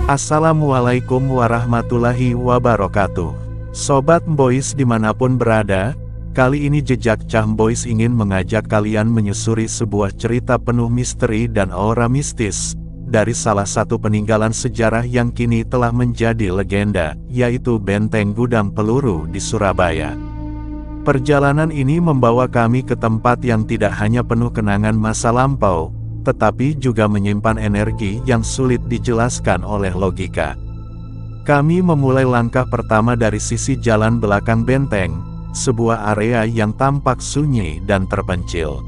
Assalamualaikum warahmatullahi wabarakatuh. Sobat Mbois dimanapun berada, kali ini Jejak Cah Mbois ingin mengajak kalian menyusuri sebuah cerita penuh misteri dan aura mistis, dari salah satu peninggalan sejarah yang kini telah menjadi legenda, yaitu Benteng Gudang Peluru di Surabaya. Perjalanan ini membawa kami ke tempat yang tidak hanya penuh kenangan masa lampau, tetapi juga menyimpan energi yang sulit dijelaskan oleh logika. Kami memulai langkah pertama dari sisi jalan belakang benteng, sebuah area yang tampak sunyi dan terpencil.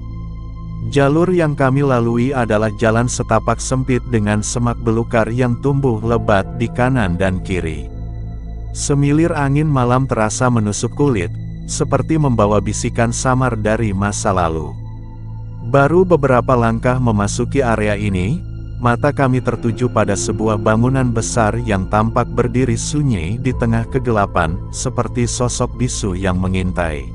Jalur yang kami lalui adalah jalan setapak sempit dengan semak belukar yang tumbuh lebat di kanan dan kiri. Semilir angin malam terasa menusuk kulit, seperti membawa bisikan samar dari masa lalu. Baru beberapa langkah memasuki area ini, mata kami tertuju pada sebuah bangunan besar yang tampak berdiri sunyi di tengah kegelapan, seperti sosok bisu yang mengintai.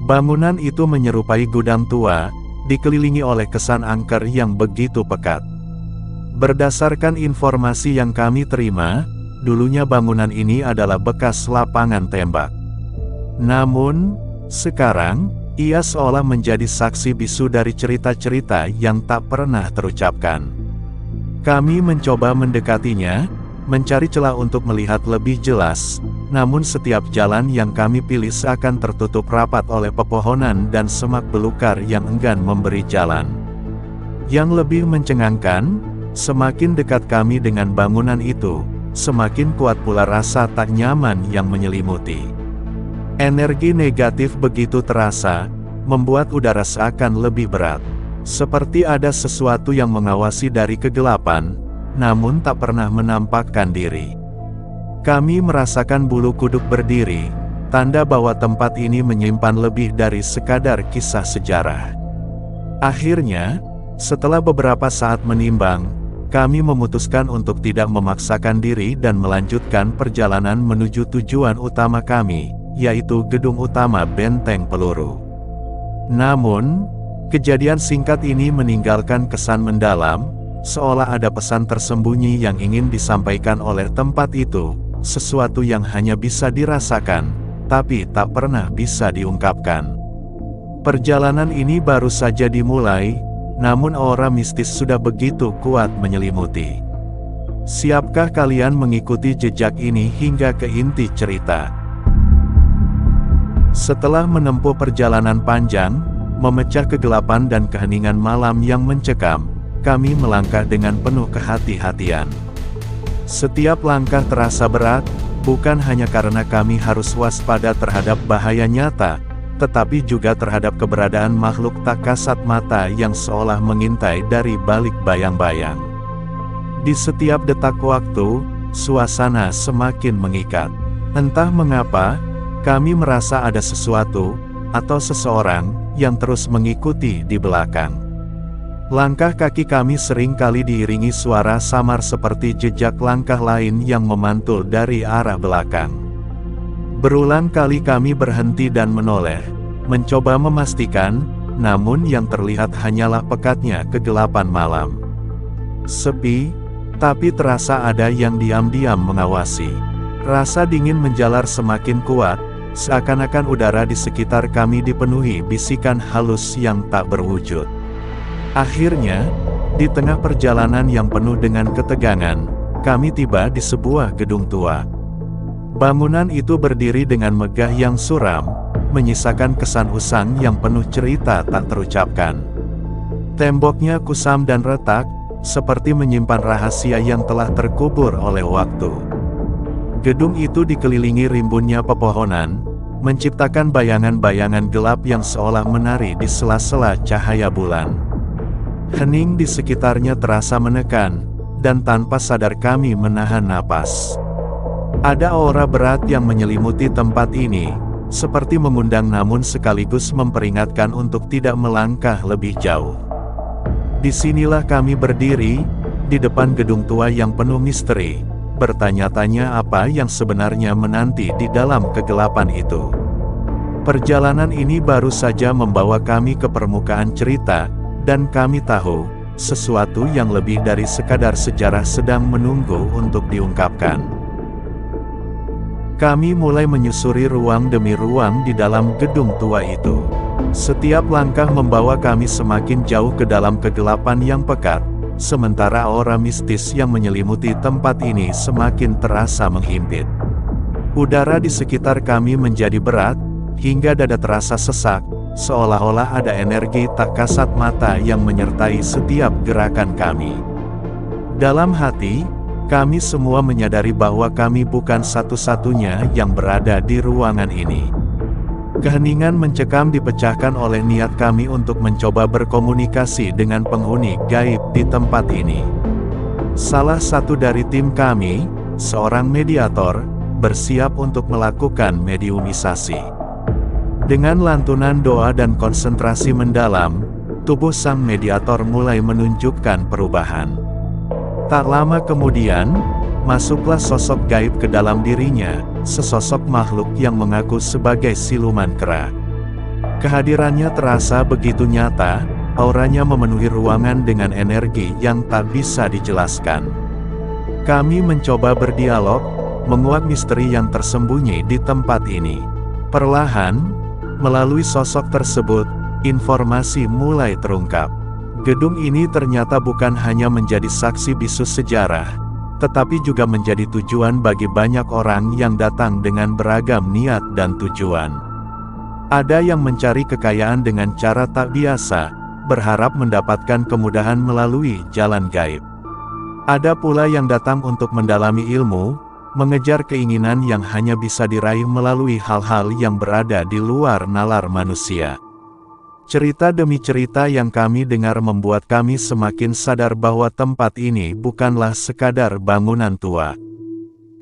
Bangunan itu menyerupai gudang tua, dikelilingi oleh kesan angker yang begitu pekat. Berdasarkan informasi yang kami terima, dulunya bangunan ini adalah bekas lapangan tembak. Namun, sekarang, ia seolah menjadi saksi bisu dari cerita-cerita yang tak pernah terucapkan. Kami mencoba mendekatinya, mencari celah untuk melihat lebih jelas, namun setiap jalan yang kami pilih seakan tertutup rapat oleh pepohonan dan semak belukar yang enggan memberi jalan. Yang lebih mencengangkan, semakin dekat kami dengan bangunan itu, semakin kuat pula rasa tak nyaman yang menyelimuti. Energi negatif begitu terasa, membuat udara seakan lebih berat. Seperti ada sesuatu yang mengawasi dari kegelapan, namun tak pernah menampakkan diri. Kami merasakan bulu kuduk berdiri, tanda bahwa tempat ini menyimpan lebih dari sekadar kisah sejarah. Akhirnya, setelah beberapa saat menimbang, kami memutuskan untuk tidak memaksakan diri dan melanjutkan perjalanan menuju tujuan utama kami, yaitu gedung utama Benteng Peluru. Namun, kejadian singkat ini meninggalkan kesan mendalam, seolah ada pesan tersembunyi yang ingin disampaikan oleh tempat itu, sesuatu yang hanya bisa dirasakan, tapi tak pernah bisa diungkapkan. Perjalanan ini baru saja dimulai, namun aura mistis sudah begitu kuat menyelimuti. Siapkah kalian mengikuti jejak ini hingga ke inti cerita? Setelah menempuh perjalanan panjang, memecah kegelapan dan keheningan malam yang mencekam, kami melangkah dengan penuh kehati-hatian. Setiap langkah terasa berat, bukan hanya karena kami harus waspada terhadap bahaya nyata, tetapi juga terhadap keberadaan makhluk tak kasat mata yang seolah mengintai dari balik bayang-bayang. Di setiap detak waktu, suasana semakin mengikat. Entah mengapa, kami merasa ada sesuatu, atau seseorang, yang terus mengikuti di belakang. Langkah kaki kami sering kali diiringi suara samar seperti jejak langkah lain yang memantul dari arah belakang. Berulang kali kami berhenti dan menoleh, mencoba memastikan, namun yang terlihat hanyalah pekatnya kegelapan malam. Sepi, tapi terasa ada yang diam-diam mengawasi. Rasa dingin menjalar semakin kuat, seakan-akan udara di sekitar kami dipenuhi bisikan halus yang tak berwujud. Akhirnya, di tengah perjalanan yang penuh dengan ketegangan, kami tiba di sebuah gedung tua. Bangunan itu berdiri dengan megah yang suram, menyisakan kesan usang yang penuh cerita tak terucapkan. Temboknya kusam dan retak, seperti menyimpan rahasia yang telah terkubur oleh waktu. Gedung itu dikelilingi rimbunnya pepohonan, menciptakan bayangan-bayangan gelap yang seolah menari di sela-sela cahaya bulan. Hening di sekitarnya terasa menekan, dan tanpa sadar kami menahan napas. Ada aura berat yang menyelimuti tempat ini, seperti mengundang namun sekaligus memperingatkan untuk tidak melangkah lebih jauh. Disinilah kami berdiri, di depan gedung tua yang penuh misteri, bertanya-tanya apa yang sebenarnya menanti di dalam kegelapan itu. Perjalanan ini baru saja membawa kami ke permukaan cerita, dan kami tahu, sesuatu yang lebih dari sekadar sejarah sedang menunggu untuk diungkapkan. Kami mulai menyusuri ruang demi ruang di dalam gedung tua itu. Setiap langkah membawa kami semakin jauh ke dalam kegelapan yang pekat, sementara aura mistis yang menyelimuti tempat ini semakin terasa menghimpit. Udara di sekitar kami menjadi berat, hingga dada terasa sesak, seolah-olah ada energi tak kasat mata yang menyertai setiap gerakan kami. Dalam hati, kami semua menyadari bahwa kami bukan satu-satunya yang berada di ruangan ini. Keheningan mencekam dipecahkan oleh niat kami untuk mencoba berkomunikasi dengan penghuni gaib di tempat ini. Salah satu dari tim kami, seorang mediator, bersiap untuk melakukan mediumisasi. Dengan lantunan doa dan konsentrasi mendalam, tubuh sang mediator mulai menunjukkan perubahan. Tak lama kemudian, masuklah sosok gaib ke dalam dirinya, sesosok makhluk yang mengaku sebagai siluman kera. Kehadirannya terasa begitu nyata, auranya memenuhi ruangan dengan energi yang tak bisa dijelaskan. Kami mencoba berdialog, menguak misteri yang tersembunyi di tempat ini. Perlahan, melalui sosok tersebut, informasi mulai terungkap. Gedung ini ternyata bukan hanya menjadi saksi bisu sejarah, tetapi juga menjadi tujuan bagi banyak orang yang datang dengan beragam niat dan tujuan. Ada yang mencari kekayaan dengan cara tak biasa, berharap mendapatkan kemudahan melalui jalan gaib. Ada pula yang datang untuk mendalami ilmu, mengejar keinginan yang hanya bisa diraih melalui hal-hal yang berada di luar nalar manusia. Cerita demi cerita yang kami dengar membuat kami semakin sadar bahwa tempat ini bukanlah sekadar bangunan tua.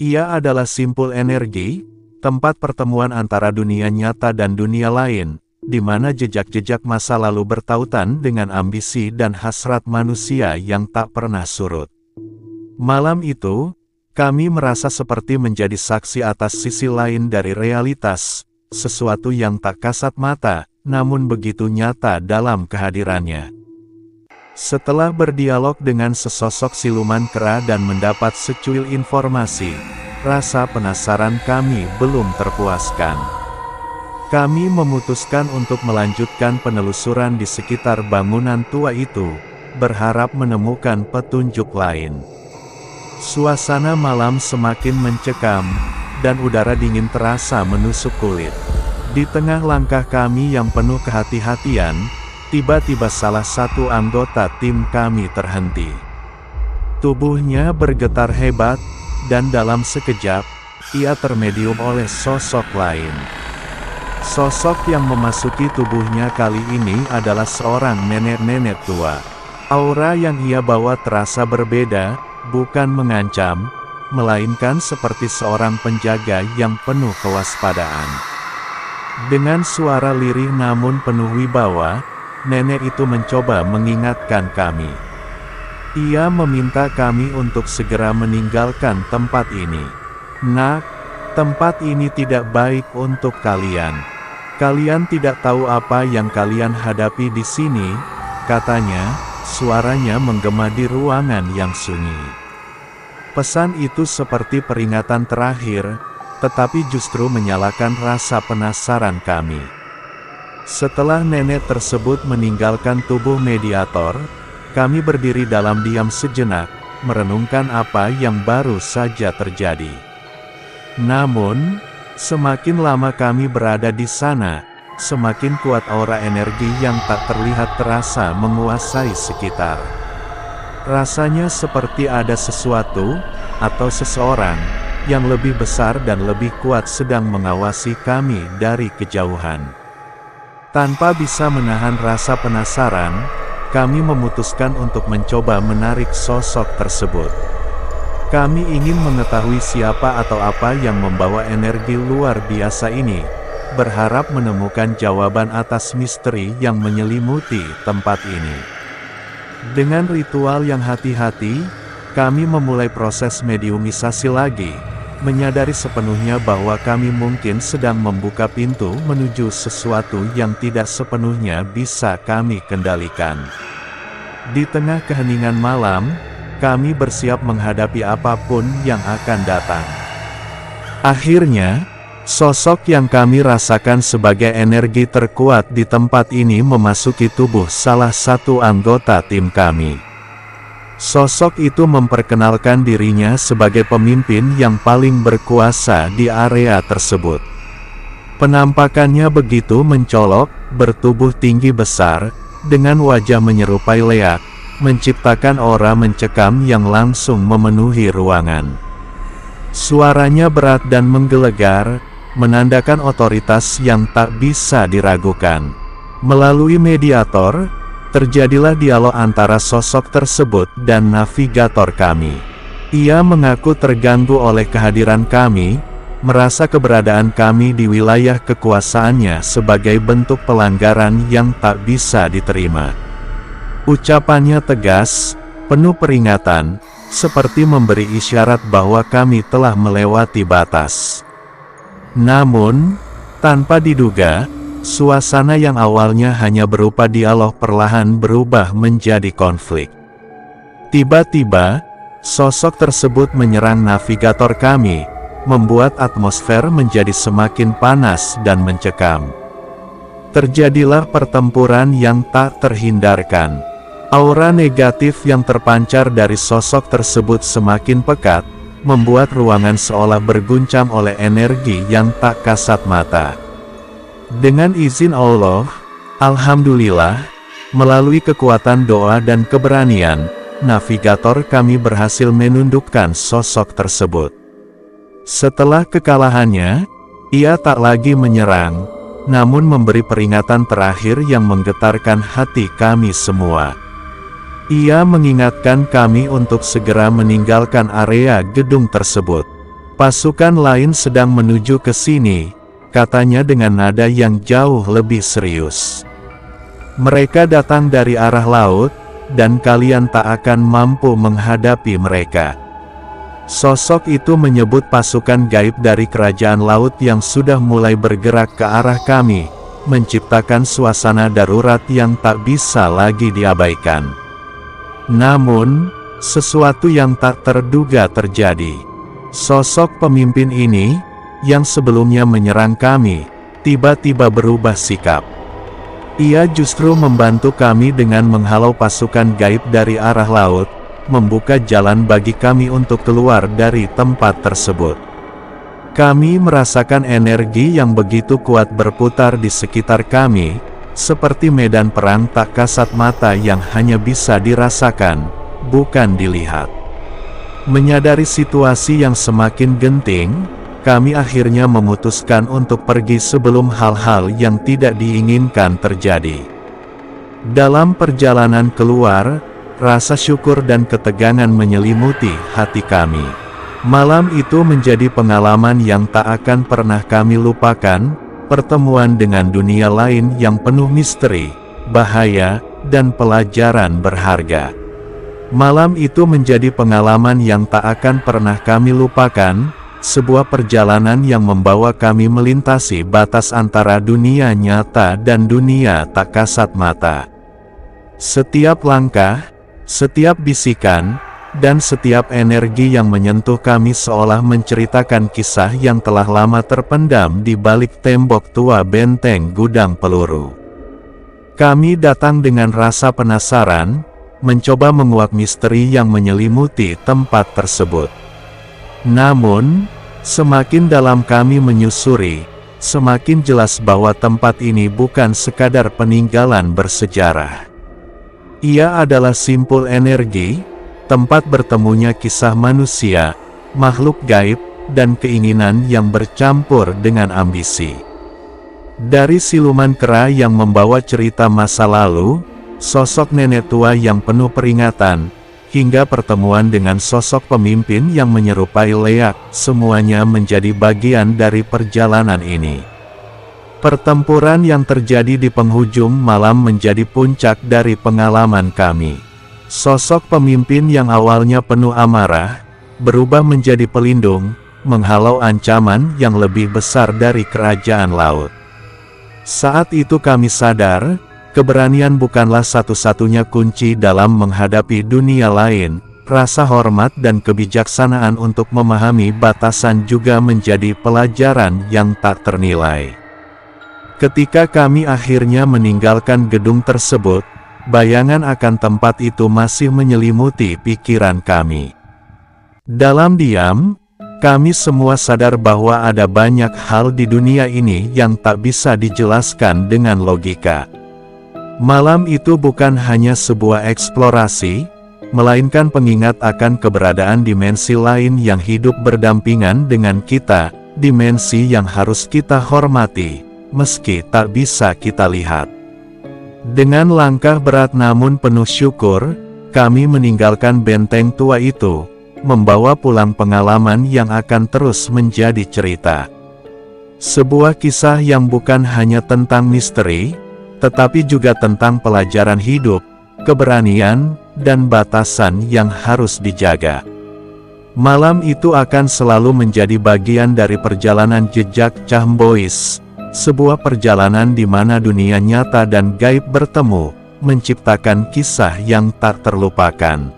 Ia adalah simpul energi, tempat pertemuan antara dunia nyata dan dunia lain, di mana jejak-jejak masa lalu bertautan dengan ambisi dan hasrat manusia yang tak pernah surut. Malam itu, kami merasa seperti menjadi saksi atas sisi lain dari realitas, sesuatu yang tak kasat mata, namun begitu nyata dalam kehadirannya. Setelah berdialog dengan sesosok siluman kera dan mendapat secuil informasi, rasa penasaran kami belum terpuaskan. Kami memutuskan untuk melanjutkan penelusuran di sekitar bangunan tua itu, berharap menemukan petunjuk lain. Suasana malam semakin mencekam, dan udara dingin terasa menusuk kulit. Di tengah langkah kami yang penuh kehati-hatian, tiba-tiba salah satu anggota tim kami terhenti. Tubuhnya bergetar hebat, dan dalam sekejap, ia termedium oleh sosok lain. Sosok yang memasuki tubuhnya kali ini adalah seorang nenek-nenek tua. Aura yang ia bawa terasa berbeda, bukan mengancam, melainkan seperti seorang penjaga yang penuh kewaspadaan. Dengan suara lirih namun penuh wibawa, nenek itu mencoba mengingatkan kami. Ia meminta kami untuk segera meninggalkan tempat ini. Nak, tempat ini tidak baik untuk kalian. Kalian tidak tahu apa yang kalian hadapi di sini, katanya. Suaranya menggema di ruangan yang sunyi. Pesan itu seperti peringatan terakhir, tetapi justru menyalakan rasa penasaran kami. Setelah nenek tersebut meninggalkan tubuh mediator, kami berdiri dalam diam sejenak, merenungkan apa yang baru saja terjadi. Namun, semakin lama kami berada di sana, semakin kuat aura energi yang tak terlihat terasa menguasai sekitar. Rasanya seperti ada sesuatu, atau seseorang, yang lebih besar dan lebih kuat sedang mengawasi kami dari kejauhan. Tanpa bisa menahan rasa penasaran, kami memutuskan untuk mencoba menarik sosok tersebut. Kami ingin mengetahui siapa atau apa yang membawa energi luar biasa ini, berharap menemukan jawaban atas misteri yang menyelimuti tempat ini. Dengan ritual yang hati-hati, kami memulai proses mediumisasi lagi, menyadari sepenuhnya bahwa kami mungkin sedang membuka pintu menuju sesuatu yang tidak sepenuhnya bisa kami kendalikan. Di tengah keheningan malam, kami bersiap menghadapi apapun yang akan datang. Akhirnya, sosok yang kami rasakan sebagai energi terkuat di tempat ini memasuki tubuh salah satu anggota tim kami. Sosok itu memperkenalkan dirinya sebagai pemimpin yang paling berkuasa di area tersebut. Penampakannya begitu mencolok, bertubuh tinggi besar, dengan wajah menyerupai leak, menciptakan aura mencekam yang langsung memenuhi ruangan. Suaranya berat dan menggelegar, menandakan otoritas yang tak bisa diragukan. Melalui mediator, terjadilah dialog antara sosok tersebut dan navigator kami. Ia mengaku terganggu oleh kehadiran kami, merasa keberadaan kami di wilayah kekuasaannya sebagai bentuk pelanggaran yang tak bisa diterima. Ucapannya tegas, penuh peringatan, seperti memberi isyarat bahwa kami telah melewati batas. Namun, tanpa diduga, suasana yang awalnya hanya berupa dialog perlahan berubah menjadi konflik. Tiba-tiba, sosok tersebut menyerang navigator kami, membuat atmosfer menjadi semakin panas dan mencekam. Terjadilah pertempuran yang tak terhindarkan. Aura negatif yang terpancar dari sosok tersebut semakin pekat, membuat ruangan seolah berguncang oleh energi yang tak kasat mata. Dengan izin Allah, alhamdulillah, melalui kekuatan doa dan keberanian, navigator kami berhasil menundukkan sosok tersebut. Setelah kekalahannya, ia tak lagi menyerang, namun memberi peringatan terakhir yang menggetarkan hati kami semua. Ia mengingatkan kami untuk segera meninggalkan area gedung tersebut. Pasukan lain sedang menuju ke sini, katanya dengan nada yang jauh lebih serius. Mereka datang dari arah laut, dan kalian tak akan mampu menghadapi mereka. Sosok itu menyebut pasukan gaib dari kerajaan laut yang sudah mulai bergerak ke arah kami, menciptakan suasana darurat yang tak bisa lagi diabaikan. Namun, sesuatu yang tak terduga terjadi. Sosok pemimpin ini, yang sebelumnya menyerang kami, tiba-tiba berubah sikap. Ia justru membantu kami dengan menghalau pasukan gaib dari arah laut, membuka jalan bagi kami untuk keluar dari tempat tersebut. Kami merasakan energi yang begitu kuat berputar di sekitar kami, seperti medan perang tak kasat mata yang hanya bisa dirasakan, bukan dilihat. Menyadari situasi yang semakin genting, kami akhirnya memutuskan untuk pergi sebelum hal-hal yang tidak diinginkan terjadi. Dalam perjalanan keluar, rasa syukur dan ketegangan menyelimuti hati kami. Malam itu menjadi pengalaman yang tak akan pernah kami lupakan, pertemuan dengan dunia lain yang penuh misteri, bahaya, dan pelajaran berharga. Malam itu menjadi pengalaman yang tak akan pernah kami lupakan, sebuah perjalanan yang membawa kami melintasi batas antara dunia nyata dan dunia tak kasat mata. Setiap langkah, setiap bisikan, dan setiap energi yang menyentuh kami seolah menceritakan kisah yang telah lama terpendam di balik tembok tua benteng gudang peluru. Kami datang dengan rasa penasaran, mencoba menguak misteri yang menyelimuti tempat tersebut. Namun, semakin dalam kami menyusuri, semakin jelas bahwa tempat ini bukan sekadar peninggalan bersejarah. Ia adalah simpul energi, tempat bertemunya kisah manusia, makhluk gaib, dan keinginan yang bercampur dengan ambisi. Dari siluman kera yang membawa cerita masa lalu, sosok nenek tua yang penuh peringatan, hingga pertemuan dengan sosok pemimpin yang menyerupai leak, semuanya menjadi bagian dari perjalanan ini. Pertempuran yang terjadi di penghujung malam menjadi puncak dari pengalaman kami. Sosok pemimpin yang awalnya penuh amarah, berubah menjadi pelindung, menghalau ancaman yang lebih besar dari kerajaan laut. Saat itu kami sadar, keberanian bukanlah satu-satunya kunci dalam menghadapi dunia lain. Rasa hormat dan kebijaksanaan untuk memahami batasan juga menjadi pelajaran yang tak ternilai. Ketika kami akhirnya meninggalkan gedung tersebut, bayangan akan tempat itu masih menyelimuti pikiran kami. Dalam diam, kami semua sadar bahwa ada banyak hal di dunia ini yang tak bisa dijelaskan dengan logika. Malam itu bukan hanya sebuah eksplorasi, melainkan pengingat akan keberadaan dimensi lain yang hidup berdampingan dengan kita, dimensi yang harus kita hormati, meski tak bisa kita lihat. Dengan langkah berat namun penuh syukur, kami meninggalkan benteng tua itu, membawa pulang pengalaman yang akan terus menjadi cerita. Sebuah kisah yang bukan hanya tentang misteri, tetapi juga tentang pelajaran hidup, keberanian, dan batasan yang harus dijaga. Malam itu akan selalu menjadi bagian dari perjalanan jejak Cahmbois, sebuah perjalanan di mana dunia nyata dan gaib bertemu, menciptakan kisah yang tak terlupakan.